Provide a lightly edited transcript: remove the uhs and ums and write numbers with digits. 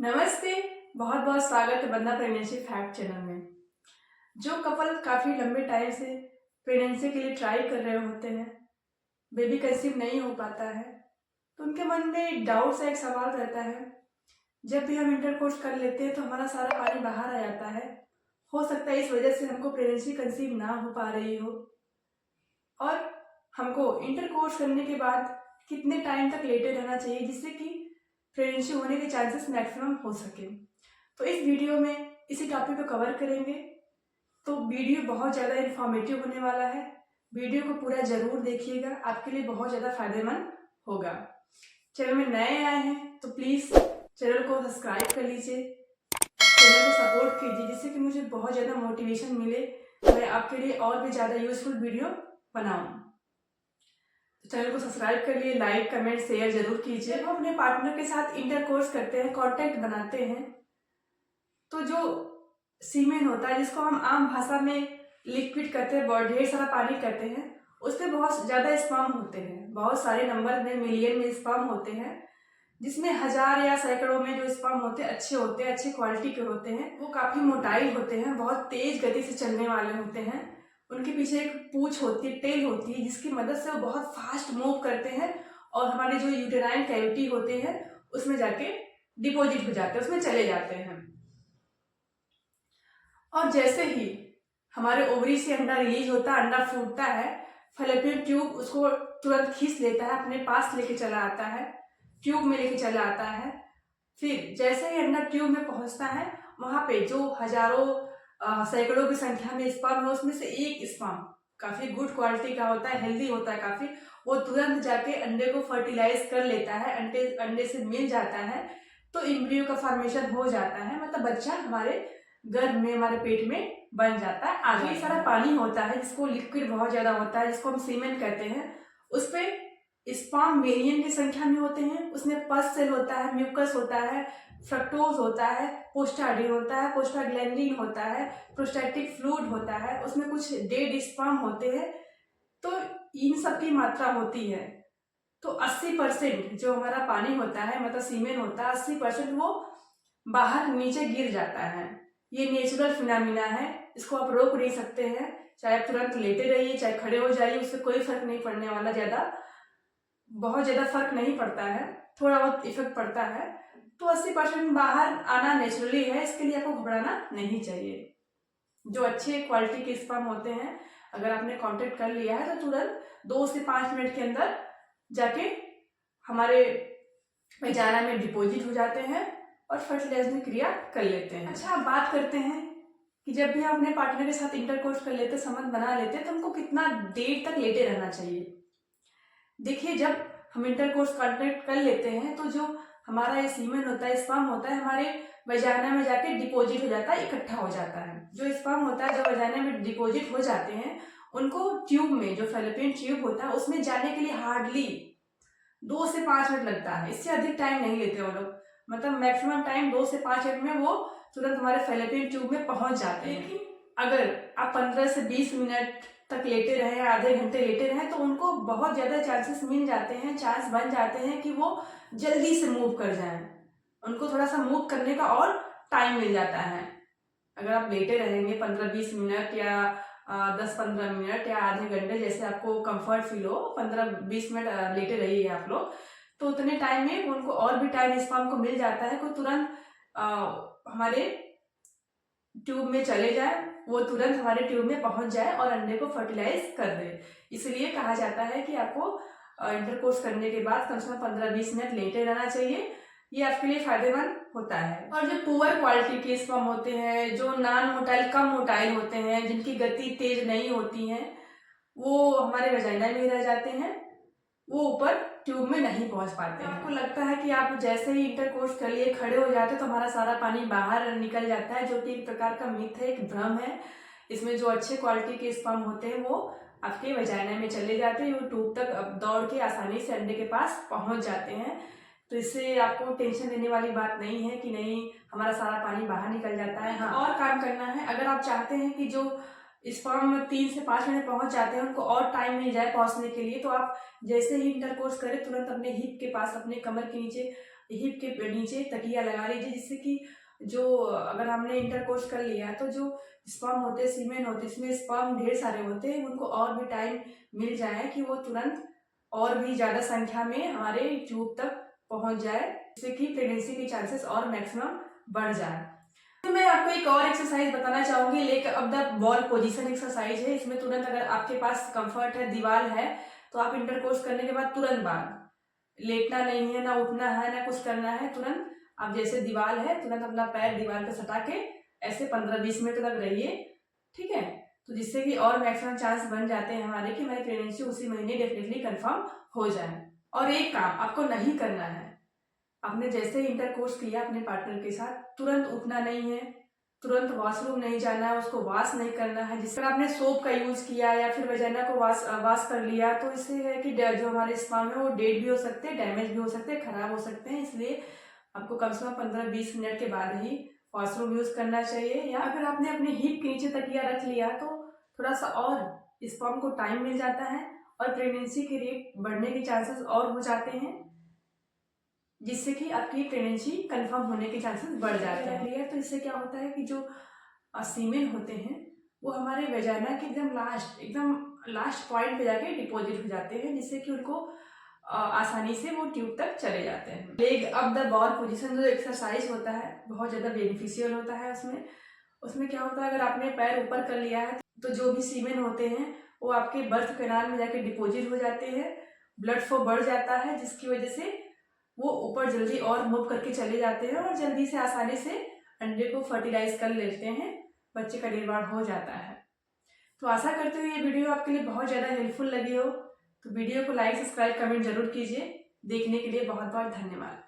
नमस्ते। बहुत बहुत स्वागत है बंदा प्रेगनेंसी फैक्ट चैनल में। जो कपल काफ़ी लंबे टाइम से प्रेगनेंसी के लिए ट्राई कर रहे होते हैं, बेबी कंसीव नहीं हो पाता है, तो उनके मन में एक डाउट सा एक सवाल रहता है। जब भी हम इंटरकोर्स कर लेते हैं तो हमारा सारा पानी बाहर आ जाता है। हो सकता है इस वजह से हमको प्रेगनेंसी कंसीव ना हो पा रही हो, और हमको इंटरकोर्स करने के बाद कितने टाइम तक लेटे रहना चाहिए जिससे कि प्रेगनेंसी होने के चांसेस मैक्सिमम हो सके। तो इस वीडियो में इसी टॉपिक को कवर करेंगे। तो वीडियो बहुत ज़्यादा इन्फॉर्मेटिव होने वाला है। वीडियो को पूरा ज़रूर देखिएगा, आपके लिए बहुत ज़्यादा फायदेमंद होगा। चैनल में नए आए हैं तो प्लीज़ चैनल को सब्सक्राइब कर लीजिए, चैनल को सपोर्ट कीजिए जिससे कि मुझे बहुत ज़्यादा मोटिवेशन मिले, मैं आपके लिए और भी ज़्यादा यूजफुल वीडियो बनाऊँ। तो चैनल को सब्सक्राइब कर लिए, लाइक कमेंट शेयर जरूर कीजिए। जब हम अपने पार्टनर के साथ इंटरकोर्स करते हैं, कॉन्टैक्ट बनाते हैं, तो जो सीमेन होता है जिसको हम आम भाषा में लिक्विड कहते हैं, बहुत ढेर सारा पानी कहते हैं, उसमें बहुत ज़्यादा स्पर्म होते हैं। बहुत सारे नंबर में, मिलियन में स्पर्म होते हैं, जिसमें हजार या सैकड़ों में जो स्पर्म होते हैं अच्छे होते हैं, अच्छी क्वालिटी के होते हैं। वो काफ़ी मोटाई होते हैं, बहुत तेज गति से चलने वाले होते हैं। उनके पीछे एक पूंछ होती है, टेल होती है, जिसकी मदद से वो बहुत फास्ट मूव करते हैं और हमारे जो यूटेराइन कैविटी होते हैं उसमें जाके डिपॉजिट हो जाते हैं, उसमें चले जाते हैं। और जैसे ही हमारे ओवरी से अंडा रिलीज होता है, अंडा फूटता है, फैलोपियन ट्यूब उसको तुरंत खींच लेता है, अपने पास लेके चला आता है, ट्यूब में लेके चला आता है। फिर जैसे ही अंडा ट्यूब में पहुंचता है, वहां पे जो हजारों सैकड़ों की संख्या में स्पर्म है, उसमें से एक स्पर्म काफी गुड क्वालिटी का होता है, हेल्दी होता है काफी, वो तुरंत जाके अंडे को फर्टिलाइज कर लेता है, अंडे से मिल जाता है, तो एम्ब्रियो का फॉर्मेशन हो जाता है, मतलब बच्चा हमारे गर्भ में, हमारे पेट में बन जाता है। आगे सारा पानी होता है जिसको लिक्विड बहुत ज्यादा होता है, जिसको हम सीमेन कहते हैं, उस पे स्पर्म मिलियन की संख्या में होते हैं। उसमें पस सेल होता है, म्यूकस होता है, फ्रक्टोज होता है, पोस्टाडिन होता है, पोस्टाग्लैंडिन होता है, प्रोस्टैटिक फ्लूइड होता है, उसमें कुछ डेड स्पर्म होते हैं। तो इन सब की मात्रा होती है। तो 80% जो हमारा पानी होता है, मतलब सीमेन होता है, 80% वो बाहर नीचे गिर जाता है। ये नेचुरल फिनोमिना है, इसको आप रोक नहीं सकते हैं। चाहे आप तुरंत लेटे रहिए, चाहे खड़े हो जाइए, उससे कोई फर्क नहीं पड़ने वाला। बहुत ज्यादा फर्क नहीं पड़ता है, थोड़ा बहुत इफेक्ट पड़ता है। तो 80% बाहर आना नेचुरली है, इसके लिए आपको घबराना नहीं चाहिए। जो अच्छे क्वालिटी के स्पर्म होते हैं, अगर आपने कांटेक्ट कर लिया है तो तुरंत 2 से 5 मिनट के अंदर जाके हमारे वजाना में डिपॉजिट हो जाते हैं और फर्टिलाइजेशन क्रिया कर लेते हैं। अच्छा, आप बात करते हैं कि जब भी हम अपने पार्टनर के साथ इंटरकोर्स कर लेते, संबंध बना लेते, तो हमको कितना देर तक लेटे रहना चाहिए। देखिए, जब हम इंटरकोर्स कांटेक्ट कर लेते हैं तो जो हमारा ये सीमेन होता है, स्पर्म होता है, हमारे वजाना में जाके डिपॉजिट हो जाता है, इकट्ठा हो जाता है। जो स्पर्म होता है, जो वजाना में डिपॉजिट हो जाते हैं, उनको ट्यूब में, जो फैलोपियन ट्यूब होता है, उसमें जाने के लिए हार्डली 2 से 5 मिनट लगता है। इससे अधिक टाइम नहीं लेते वो लोग, मतलब मैक्सिमम टाइम 2 से 5 मिनट में वो तुरंत हमारे फैलोपियन ट्यूब में पहुंच जाते हैं। लेकिन अगर आप 15 से 20 मिनट तक लेटे रहे, आधे घंटे लेटे रहे, तो उनको बहुत ज्यादा चांसेस मिल जाते हैं, चांस बन जाते हैं कि वो जल्दी से मूव कर जाएं। उनको थोड़ा सा मूव करने का और टाइम मिल जाता है। अगर आप लेटे रहेंगे 15-20 मिनट या 10-15 मिनट या आधे घंटे, जैसे आपको कंफर्ट फील हो, 15-20 मिनट लेटे रहिए आप लोग, तो उतने टाइम में उनको और भी टाइम स्पर्म को मिल जाता है कि तुरंत हमारे ट्यूब में चले जाए, वो तुरंत हमारे ट्यूब में पहुंच जाए और अंडे को फर्टिलाइज कर दे। इसलिए कहा जाता है कि आपको इंटरकोर्स करने के बाद कम से कम 15-20 मिनट लेटे रहना चाहिए। ये आपके लिए फायदेमंद होता है। और जो पुअर क्वालिटी के स्पर्म होते हैं, जो नॉन मोटाइल, कम मोटाइल होते हैं, जिनकी गति तेज नहीं होती है, वो हमारे वजाइना में रह जाते हैं, वो ऊपर ट्यूब में नहीं पहुंच पाते हैं। आपको लगता है कि आप जैसे ही इंटरकोर्स कर लिए, खड़े हो जाते, तो हमारा सारा पानी बाहर निकल जाता है, जो कि एक प्रकार का मिथ है, एक भ्रम है। इसमें जो अच्छे क्वालिटी के स्पर्म होते हैं वो आपके वजाइना में चले जाते हैं, वो ट्यूब तक दौड़ के आसानी से अंडे के पास पहुंच जाते हैं। तो इससे आपको टेंशन लेने वाली बात नहीं है कि नहीं हमारा सारा पानी बाहर निकल जाता है। हाँ, और काम करना है। अगर आप चाहते हैं कि जो स्पर्म 3 से 5 मिनट पहुंच जाते हैं, उनको और टाइम मिल जाए पहुंचने के लिए, तो आप जैसे ही इंटरकोर्स करें, तुरंत अपने हिप के पास, अपने कमर के नीचे हिप के नीचे तकिया लगा लीजिए, जिससे कि जो अगर हमने इंटरकोर्स कर लिया तो जो स्पर्म होते हैं, सीमेन होते हैं, इसमें स्पर्म ढेर सारे होते हैं, उनको और भी टाइम मिल जाए कि वो तुरंत और भी ज़्यादा संख्या में हमारे ट्यूब तक पहुंच जाए, जिससे कि प्रेगनेंसी के चांसेस और मैक्सिमम बढ़ जाए। तो मैं आपको एक और एक्सरसाइज बताना चाहूंगी, lake of the ball position exercise है। इसमें तुरंत अगर आपके पास कंफर्ट है, दीवार है, तो आप इंटरकोर्स करने के बाद तुरंत बाद लेटना नहीं है, ना उठना है, ना कुछ करना है। तुरंत आप जैसे दीवार है, तुरंत अपना पैर दीवार पे सटा के ऐसे 15-20 मिनट तक रहिए, ठीक है। तो जिससे कि और मैक्सिमम चांस बन जाते हैं हमारे कि हमारी प्रेगनेंसी उसी महीने डेफिनेटली कंफर्म हो जाए। और एक काम आपको नहीं करना है, आपने जैसे इंटरकोर्स किया अपने पार्टनर के साथ, तुरंत उठना नहीं है, तुरंत वॉशरूम नहीं जाना है, उसको वॉश नहीं करना है। जिस तरह आपने सोप का यूज किया या फिर वजाना को वॉश कर लिया, तो इससे है कि जो हमारे स्पर्म है वो डेड भी हो सकते हैं, डैमेज भी हो सकते हैं, खराब हो सकते हैं। इसलिए आपको कम से कम 15-20 मिनट के बाद ही वॉशरूम यूज करना चाहिए। या अगर आपने अपने हिप के नीचे तकिया रख लिया तो थोड़ा सा और स्पर्म को टाइम मिल जाता है और प्रेगनेंसी के रेट बढ़ने के चांसेस और हो जाते हैं, जिससे कि आपकी प्रेगनेंसी कंफर्म होने के चांसेस बढ़ जाते हैं। तो इससे क्या होता है कि जो सीमेन होते हैं वो हमारे वेजाइना के एकदम लास्ट पॉइंट पे जाके डिपॉजिट हो जाते हैं, जिससे कि उनको आसानी से वो ट्यूब तक चले जाते हैं। Leg up the ball position जो एक्सरसाइज होता है बहुत ज़्यादा बेनिफिशियल होता है। उसमें क्या होता है, अगर आपने पैर ऊपर कर लिया है तो जो भी सीमेन होते हैं वो आपके बर्थ कैनाल में जाके डिपॉजिट हो जाते हैं, ब्लड फ्लो बढ़ जाता है, जिसकी वजह से वो ऊपर जल्दी और मूव करके चले जाते हैं और जल्दी से आसानी से अंडे को फर्टिलाइज कर लेते हैं, बच्चे का निर्माण हो जाता है। तो आशा करते हुए ये वीडियो आपके लिए बहुत ज़्यादा हेल्पफुल लगी हो। तो वीडियो को लाइक, सब्सक्राइब, कमेंट जरूर कीजिए। देखने के लिए बहुत बहुत धन्यवाद।